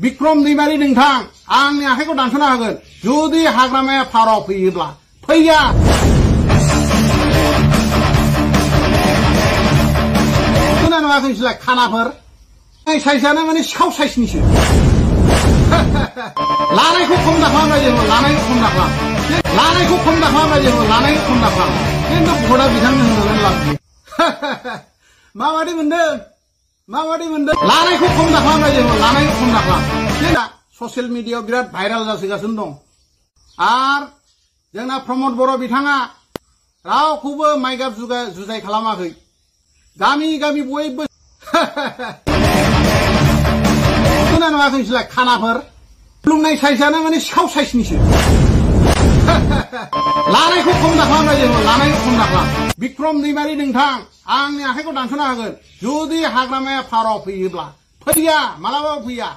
बिक्रम दैमारि नोंथां आंनि आखाइखौ दानस'ना होगोन जुदि हाग्रामाया फाराव फैयोब्ला फैया खोनानो नुवाखै नोंसोरलाय खानाफोर साइजआनो माने सिखाव साइजनिसो लानायखौ खम दाखालामबाय जेनेबा लानायखौ खम दाखालाम लानायखौ खम दाखालामबाय जेनेबा लानायखौ खम दाखालाम खिन्थु भटआ बिथांनो होनानै लाबोयो माबादि मोनदों लानायखौ खम दाखालामबाय जेनेबा लानायखौ खम दाखालाम ससियेल मिडियायाव बिराद भाइरेल जासोगासिनो दं आरो जोंना प्रमद बर' बिथाङा रावखौबो माइगाब जुजाय खालामाखै गामि गामि बयबो खोनानो नुवाखै नोंसोरलाय खानाफोर खुलुमनाय साइजआनो माने सिखाव साइजनिसो लानायखौ खम दाखालामबाय जेनेबा लानायखौ खम दाखालाम बिक्रम दैमारि नोंथां आंनि आखाइखौ दानस'ना होगोन जुदि हाग्रामाया फाराव फैयोब्ला फैया मालाबाबो फैया